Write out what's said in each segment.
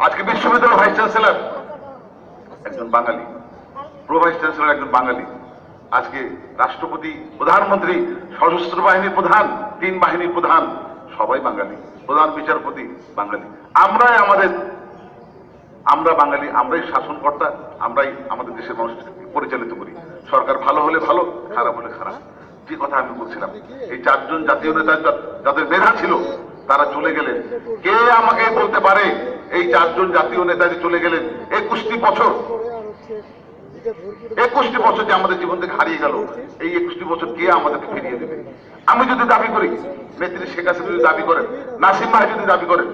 আজকে বিশ্ববিদ্যালয়ের vice chancellor একজন বাঙালি, প্রো ভাইস চ্যান্সেলর একজন বাঙালি, আজকে রাষ্ট্রপতি, প্রধানমন্ত্রী, সশস্ত্র বাহিনীর প্রধান, 3 বাহিনীর প্রধান, সবাই বাঙালি, প্রধান বিচারপতি বাঙালি। আমরা বাঙালি, আমরাই শাসনকর্তা, আমরাই আমাদের দেশের মানুষকে পরিচালিত করি। সরকার ভালো হলে ভালো, খারাপ হলে খারাপ। যে কথা আমি বলছিলাম, এই 4 জন জাতীয় নেতা যাদের মেধা ছিল তারা চলে গেলেন। কে আমাকে বলতে পারে এই 4 জন জাতীয় নেতা যে চলে গেলেন 21টি বছর যে আমাদের জীবন থেকে হারিয়ে গেল, এই 21টি বছর কে আমাদেরকে ফিরিয়ে দেবে? আমি যদি দাবি করি, নেত্রী শেখ হাসিনা যদি দাবি করেন, নাসিম ভাই যদি দাবি করেন,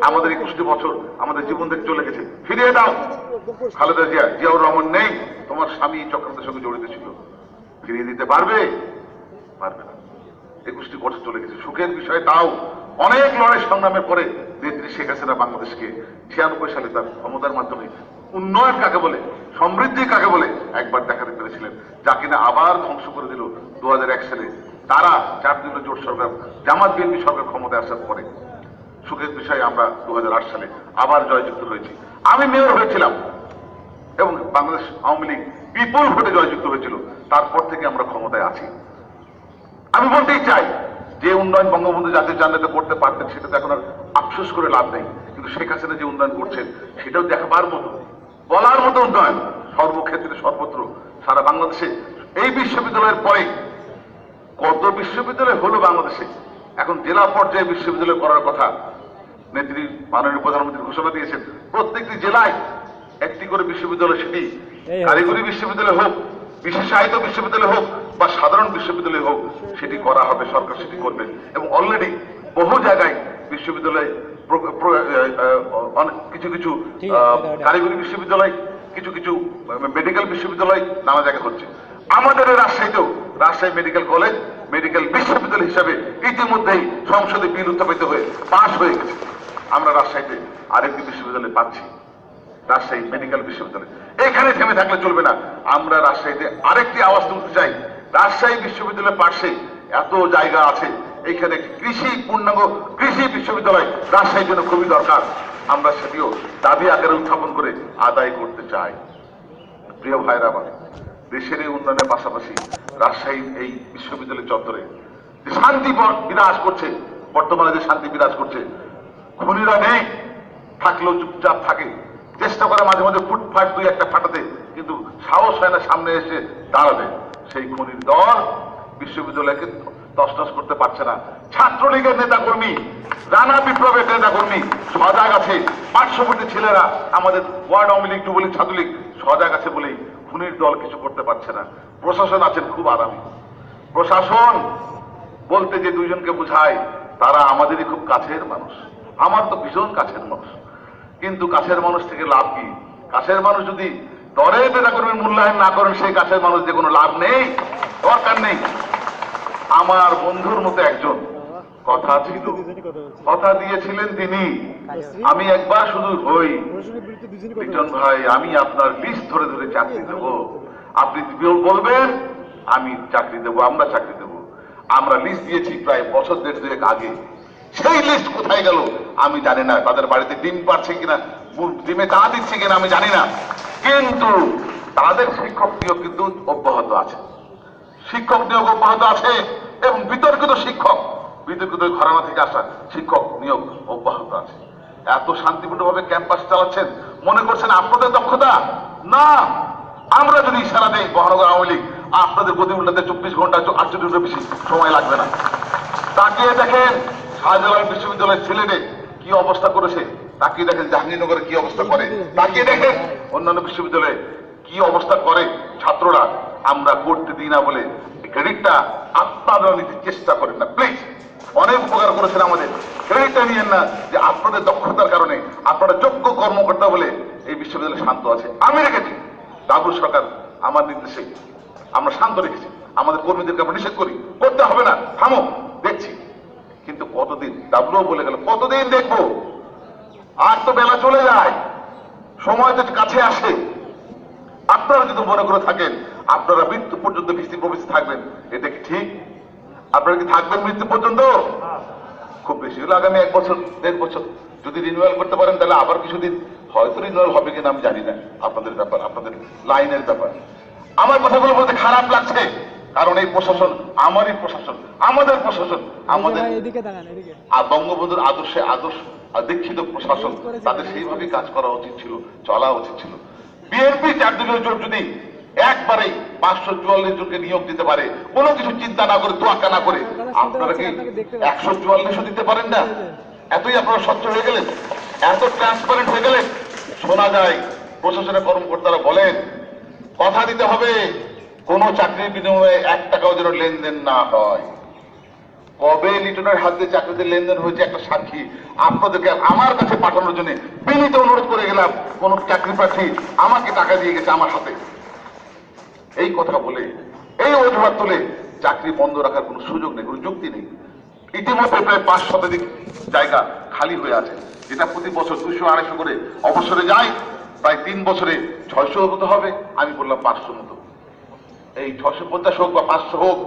আমাদের 21টি বছর আমাদের জীবন থেকে চলে গেছে, ফিরিয়ে দাও। খালেদা জিয়াউর রহমান নেই, তোমার স্বামী চক্রান্তের সঙ্গে জড়িত ছিল, ফিরিয়ে দিতে পারবে? পারবে না। 21টি বছর চলে গেছে। সুখের বিষয়, তাও অনেক লড়াই সংগ্রামের পরে নেত্রী শেখ হাসিনা বাংলাদেশকে 96 সালে তার ক্ষমতার মাধ্যমে উন্নয়ন কাকে বলে, সমৃদ্ধি কাকে বলে একবার দেখাতে পেরেছিলেন, যা কিনা আবার ধ্বংস করে দিল 2001 সালে তারা 4 দলীয় জোট সরকার, জামাত বিএনপি সরকার ক্ষমতায় আসার পরে। সুখের বিষয়ে আমরা 2008 সালে আবার জয়যুক্ত হয়েছি। আমি মেয়র হয়েছিলাম এবং বাংলাদেশ আওয়ামী লীগ বিপুল ভোটে জয়যুক্ত হয়েছিল। তারপর থেকে আমরা ক্ষমতায় আছি। আমি বলতেই চাই, যে উন্নয়ন বঙ্গবন্ধু জাতির জান্নাতে করতে পারতেন সেটা এখন আর আফসোস করে লাভ নেই, কিন্তু শেখ হাসিনা যে উন্নয়ন করছেন সেটাও দেখাবার মতো, বলার মতো উন্নয়ন, সর্বক্ষেত্রে সর্বত্র সারা বাংলাদেশে। এই বিশ্ববিদ্যালয়ের পরে কত বিশ্ববিদ্যালয় হলো বাংলাদেশে, এখন জেলা পর্যায়ে বিশ্ববিদ্যালয় করার কথা নেত্রী মাননীয় প্রধানমন্ত্রী ঘোষণা দিয়েছেন। প্রত্যেকটি জেলায় একটি করে বিশ্ববিদ্যালয়, সেটি কারিগরি বিশ্ববিদ্যালয় হোক, বিশেষায়িত বিশ্ববিদ্যালয় হোক বা সাধারণ বিশ্ববিদ্যালয় হোক, সেটি করা হবে, সরকার সেটি করবেন। এবং অলরেডি বহু জায়গায় বিশ্ববিদ্যালয়, কিছু কিছু কারিগরি বিশ্ববিদ্যালয়, কিছু কিছু মেডিকেল বিশ্ববিদ্যালয় নানা জায়গায় হচ্ছে। আমাদের রাজশাহীতেও রাজশাহী মেডিকেল কলেজ মেডিকেল বিশ্ববিদ্যালয় হিসাবে ইতিমধ্যেই সংসদে বিল উত্থাপিত হয়ে পাশ হয়ে গেছে। আমরা রাজশাহীতে আরেকটি বিশ্ববিদ্যালয় পাচ্ছি, রাজশাহী মেডিকেল বিশ্ববিদ্যালয়। এখানে থেমে থাকলে চলবে না, আমরা রাজশাহীতে আরেকটি আওয়াজ তুলতে চাই। রাজশাহী বিশ্ববিদ্যালয়ের পাশে এত জায়গা আছে, এখানে একটি পূর্ণাঙ্গ কৃষি বিশ্ববিদ্যালয় রাজশাহীর জন্য খুবই দরকার। আমরা সেটিও দাবি আকারে উত্থাপন করে আদায় করতে চাই। প্রিয় ভাইরা আমার, দেশের এই উন্নয়নের পাশাপাশি রাজশাহী এই বিশ্ববিদ্যালয় চত্বরে যে শান্তি বিরাজ করছে, বর্তমানে যে শান্তি বিরাজ করছে, খুনিরা নেই, থাকলেও চুপচাপ থাকে, চেষ্টা করে মাঝে মাঝে ফুটফাট 2-1টা ফাটাতে, কিন্তু সাহস হয় না সামনে এসে দাঁড়াবে। সেই খুনির দল বিশ্ববিদ্যালয়কে তছনছ করতে পারছে না। ছাত্রলীগের নেতাকর্মী, রানা বিপ্লবের নেতাকর্মী সজাগ আছে, পার্শ্ববর্তী ছেলেরা, আমাদের ওয়ার্ড আওয়ামী লীগ, যুবলীগ, ছাত্রলীগ সজাগ আছে বলেই খুনির দল কিছু করতে পারছে না। প্রশাসন আছেন খুব আরামে। প্রশাসন বলতে যে 2 জনকে বোঝায়, তারা আমাদেরই খুব কাছের মানুষ, আমার তো ভীষণ কাছের মানুষ। কিন্তু কাছের মানুষ থেকে লাভ কি? কাছের মানুষ যদি দলের নেতাকর্মীর মূল্যায়ন না করেন, সেই কাছের মানুষ যে কোনো লাভ নেই, দরকার নেই। আমার বন্ধুর মতো একজন কথা ছিল, কথা দিয়েছিলেন তিনি, আমি একবার শুধু হই বিজন ভাই, আমি আপনার লিস্ট ধরে ধরে চাকরি দেব, আপনি বলবেন আমি চাকরি দেব, আমরা চাকরি দেব। আমরা লিস্ট দিয়েছি প্রায় বছর 1.5 আগে। সেই লিস্ট কোথায় গেল আমি জানি না। তাদের বাড়িতে ডিম পাচ্ছে কিনা, ডিমে তা দিচ্ছে কিনা আমি জানি না, কিন্তু তাদের শিক্ষক নিয়োগ কিন্তু অব্যাহত আছে, শিক্ষক নিয়োগ অব্যাহত আছে। এবং বিতর্কিত শিক্ষক, বিতর্কিত ঘরানা থেকে আসা শিক্ষক নিয়োগ অব্যাহত আছে। এত শান্তিপূর্ণভাবে ক্যাম্পাস চালাচ্ছেন, মনে করছেন আপনাদের দক্ষতা না। আমরা যদি ইশারা দেই মহানগর আওয়ামী লীগ, আপনাদের গতি উল্টাতে 24 ঘন্টা 48 ঘন্টা বেশি সময় লাগবে না। তাকিয়ে দেখেন শাহজালাল বিশ্ববিদ্যালয়ের ছেলেদের কি অবস্থা করেছে, তাকিয়ে দেখেন জাহাঙ্গীরনগরে কি অবস্থা করে, তাকিয়ে দেখেন অন্যান্য বিশ্ববিদ্যালয়ে কি অবস্থা করে ছাত্ররা। আমরা করতে দিই না বলে ক্রেডিটটা আপনারা নিতে চেষ্টা করেন না প্লিজ। অনেক উপকার করেছেন আমাদের, ক্রেডিটটা নিয়েন না যে আপনাদের দক্ষতার কারণে, আপনারা যোগ্য কর্মকর্তা বলে এই বিশ্ববিদ্যালয় শান্ত আছে। আমি রেখেছি, ডাবলু সরকার আমার নির্দেশে আমরা শান্ত রেখেছি। আমাদের কর্মীদেরকে আমরা নিষেধ করি, করতে হবে না, থামো, দেখছি। কিন্তু কতদিন, ডাবলু বলে গেল কতদিন দেখবো? আর তো বেলা চলে যায়, সময় তো কাছে আসে। আপনারা যদি মনে করে থাকেন আপনারা মৃত্যু পর্যন্ত ভিসি প্রবেশে থাকবেন, এটা কি ঠিক? আপনারা কি থাকবেন মৃত্যু পর্যন্ত? খুব বেশি হলে আগামী 1 বছর 1.5 বছর যদি রিনিউয়াল করতে পারেন, তাহলে আবার কিছুদিন হয়তো রিনিউয়াল হবে কিনা আমি জানি না, আপনাদের ব্যাপার, আপনাদের লাইনের ব্যাপার। আমার কথাগুলো বলতে খারাপ লাগছে, কারণ এই প্রশাসন আমারই প্রশাসন, আমাদের প্রশাসন, আমাদের বঙ্গবন্ধুর আদর্শে দীক্ষিত প্রশাসন, তাদের সেইভাবেই কাজ করা উচিত ছিল, চলা উচিত ছিল। বিএনপি 4 দলীয় জোট যদি একবারে 544 জনকে নিয়োগ দিতে পারে, কোনো কিছু চিন্তা না করে, তোয়াক্কা না করে, আপনারা কি 144ও দিতে পারেন না? এতই আপনারা স্বচ্ছ হয়ে গেলেন, এত ট্রান্সপারেন্ট হয়ে গেলেন। শোনা যায় প্রশাসনের কর্মকর্তারা বলেন কথা দিতে হবে কোন চাকরির বিনিময়ে 1 টাকাও যেন লেনদেন না হয়। কবে লিটনের হাতে চাকরিতে লেনদেন হয়েছে একটা সাক্ষী আপনাদেরকে আমার কাছে পাঠানোর জন্য বিনীত অনুরোধ করে গেলাম, কোন চাকরি প্রার্থী আমাকে টাকা দিয়ে গেছে আমার হাতে। এই কথা বলে, এই অজুহাত তুলে চাকরি বন্ধ রাখার কোনো সুযোগ নেই, কোনো যুক্তি নেই। ইতিমধ্যে প্রায় 5 শতাধিক জায়গা খালি হয়ে আছে, যেটা প্রতি বছর 200-250 করে অবসরে যায়, প্রায় 3 বছরে 600 মতো হবে। আমি বললাম 500 মতো। এই 650 হোক বা 500 হোক,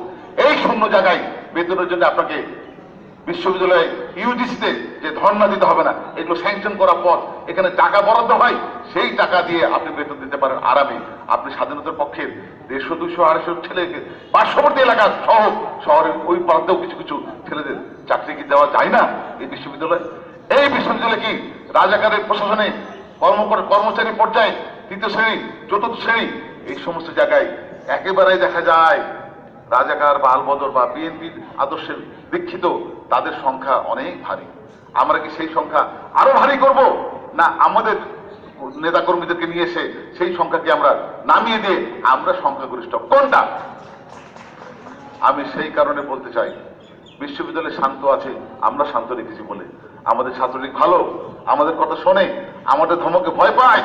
এই শূন্য জায়গায় বেতনের জন্য আপনাকে বিশ্ববিদ্যালয়ে ইউজিসিতে যে ধর্ণা দিতে হবে না, এগুলো স্যাংশন করার পর এখানে টাকা বরাদ্দ হয়, সেই টাকা দিয়ে আপনি বেতন দিতে পারেন আরামে। আপনি স্বাধীনতার পক্ষের 150-200-250 ছেলেকে পার্শ্ববর্তী এলাকা সহ শহরের ওই প্রান্তেও কিছু কিছু ছেলেদের চাকরি কি দেওয়া যায় না এই বিশ্ববিদ্যালয়ে? এই বিশ্ববিদ্যালয় কি রাজাকারের প্রশাসনে কর্মচারী পর্যায়ে 3য় শ্রেণী 4র্থ শ্রেণী এই সমস্ত জায়গায় একেবারেই দেখা যায় রাজাকার বা আলবদর বা বিএনপির আদর্শের দীক্ষিত তাদের সংখ্যা অনেক ভারী। আমরা কি সেই সংখ্যা আরো ভারী করব, না আমাদের নেতা কর্মীদেরকে নিয়ে এসে সেই সংখ্যাকে আমরা নামিয়ে দিয়ে আমরা সংখ্যাগরিষ্ঠ কোনটা? আমি সেই কারণে বলতে চাই, বিশ্ববিদ্যালয় শান্ত আছে, আমরা শান্ত রেখেছি বলে। আমাদের ছাত্রলীগ ভালো, আমাদের কথা শোনে, আমাদের ধমকে ভয় পায়,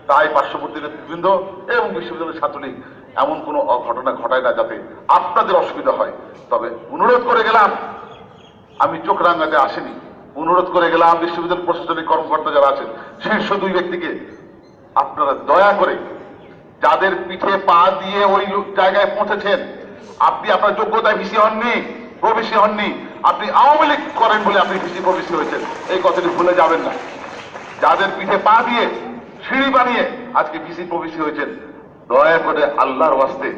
তাই পার্শ্ববর্তী নেতৃবৃন্দ এবং বিশ্ববিদ্যালয়ের ছাত্রলীগ এমন কোনো ঘটনা ঘটায় না যাতে আপনাদের অসুবিধা হয়। তবে অনুরোধ করে গেলাম, আমি চোখ রাঙাতে আসেনি, অনুরোধ করে গেলাম বিশ্ববিদ্যালয় প্রশাসনিক কর্মকর্তা যারা আছেন, শীর্ষ 2 ব্যক্তিকে আপনারা দয়া করে, যাদের পিঠে পা দিয়ে ওই জায়গায় পৌঁছেছেন, আপনি আপনার যোগ্যতায় ভিসি হননি, প্রবেশী হননি, আপনি আওয়ামী লীগ করেন বলে আপনি ভিসি প্রবেশী হয়েছেন, এই কথাটি ভুলে যাবেন না। যাদের পিঠে পা দিয়ে সিঁড়ি বানিয়ে আজকে ভিসি প্রবেশী হয়েছেন, দয়া করে আল্লাহর ওয়াস্তে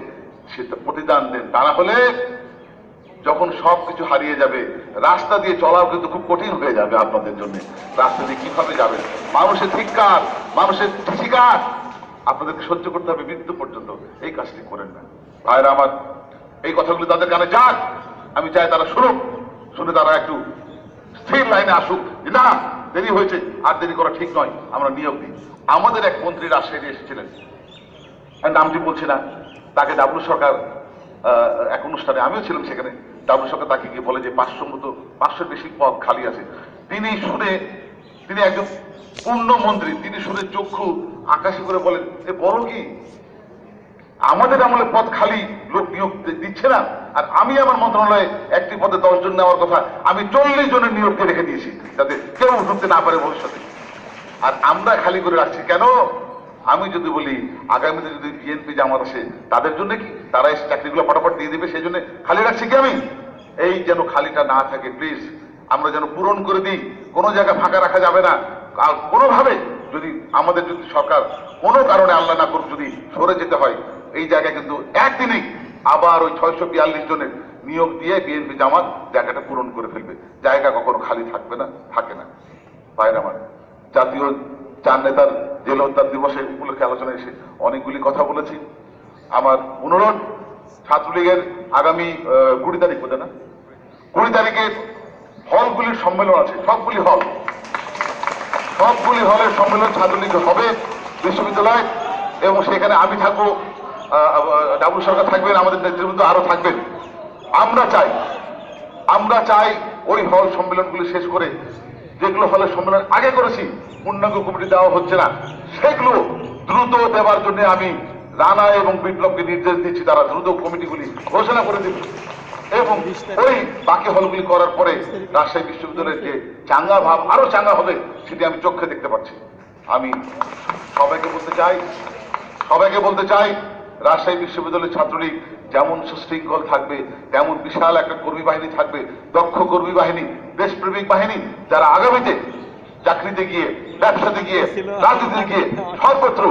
সেটা প্রতিদান দেন। তা না হলে যখন সবকিছু হারিয়ে যাবে, রাস্তা দিয়ে চলাও কিন্তু খুব কঠিন হয়ে যাবে আপনাদের জন্য। রাস্তা দিয়ে কিভাবে যাবেন? মানুষের ধিক্কার, মানুষের শিকার আপনাদেরকে সহ্য করতে হবে মৃত্যু পর্যন্ত। এই কাজটি করেন না ভাইরা আমার। এই কথাগুলো তাদের কানে যাক, আমি চাই তারা শুনুক, শুনে তারা একটু স্থির লাইনে আসুক, না দেরি হয়েছে, আর দেরি করা ঠিক নয়, আমরা নিয়োগ দিই। আমাদের এক মন্ত্রী রাজশাহী এসেছিলেন, নামটি বলছি না, তাকে ডাবলু সরকার এক অনুষ্ঠানে, আমিও ছিলাম সেখানে, ডাবলু সরকার তাকে গিয়ে বলে যে 500 বেশি পদ খালি আছে। তিনি শুনে, তিনি একজন পূর্ণ মন্ত্রী, তিনি শুনে চক্ষু আকাশে করে বলেন, এ বড় কি, আমাদের আমলে পদ খালি, লোক নিয়োগ দিচ্ছে না, আর আমি আমার মন্ত্রণালয়ে একটি পদে 10 জন নেওয়ার কথা, আমি 40 জনের নিয়োগ দিয়ে রেখে দিয়েছি যাতে কেউ ঢুকতে না পারে ভবিষ্যতে, আর আমরা খালি করে রাখছি কেন? আমি যদি বলি আগামীতে যদি বিএনপি জামাত আসে, তাদের জন্য কি তারা এই চাকরিগুলো ফটাফট দিয়ে দিবে, সেই জন্য খালি রাখছি কি আমি? এই যেন খালিটা না থাকে, প্লিজ আমরা যেন পূরণ করে দিই, কোনো জায়গা ফাঁকা রাখা যাবে না। আর কোনোভাবে যদি আমাদের যদি সরকার কোনো কারণে আল্লাহ না করুক যদি সরে যেতে হয়, এই জায়গায় কিন্তু একদিনেই আবার ওই 642 জনের নিয়োগ দিয়ে বিএনপি জামাত জায়গাটা পূরণ করে ফেলবে। জায়গা কখনো খালি থাকবে না, থাকে না। ভাইরা আমার, জাতীয় 4 নেতার জেল হত্যা দিবসে উপলক্ষে আলোচনায় এসে অনেকগুলি কথা বলেছি। আমার অনুরোধ, ছাত্রলীগের আগামী 20 তারিখ বোধ না, 20 তারিখের হলগুলির সম্মেলন আছে, সবগুলি হলের সম্মেলন ছাত্রলীগ হবে বিশ্ববিদ্যালয়, এবং সেখানে আমি থাকবো, ডাবলু সরকার থাকবেন, আমাদের নেতৃবৃন্দ আরো থাকবেন। আমরা চাই ওই হল সম্মেলনগুলি শেষ করে, যেগুলো হলের সম্মেলন আগে করেছি পূর্ণাঙ্গ কমিটি দেওয়া হচ্ছে না, সেগুলো দ্রুত দেওয়ার জন্য আমি রানা এবং বিপ্লবকে নির্দেশ দিচ্ছি, তারা দ্রুত কমিটিগুলি ঘোষণা করে দিন, এবং ওই বাকি হলগুলি করার পরে রাজশাহী বিশ্ববিদ্যালয়ের যে চাঙ্গা ভাব আরো চাঙ্গা হবে সেটি আমি চোখে দেখতে পাচ্ছি। আমি সবাইকে বলতে চাই রাজশাহী বিশ্ববিদ্যালয়ের ছাত্রলীগ যেমন সুশৃঙ্খল থাকবে, তেমন বিশাল একটা কর্মী বাহিনী থাকবে, দক্ষ কর্মী বাহিনী, দেশপ্রেমিক বাহিনী, যারা আগামীতে চাকরিতে গিয়ে ব্যবসাতে গিয়ে, রাজনীতিতে গিয়ে সর্বত্র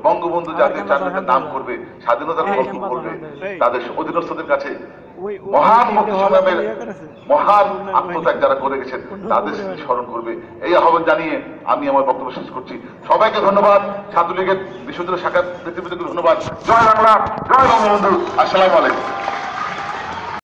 বঙ্গবন্ধু জাতীয় চাকরিতে নাম করবে, স্বাধীনতার গল্প করবে, তাদের অধীনস্থদের কাছে মহান মুক্তি সংগ্রামের মহান আত্মত্যাগ যারা করে গেছেন তাদের স্মৃতি স্মরণ করবে, এই আহ্বান জানিয়ে আমি আমার বক্তব্য শেষ করছি। সবাইকে ধন্যবাদ, ছাত্রলীগের বিশ্ববিদ্যালয় শাখার নেতৃবৃন্দকে ধন্যবাদ। জয় বাংলা, জয় বঙ্গবন্ধু, আসসালামু আলাইকুম।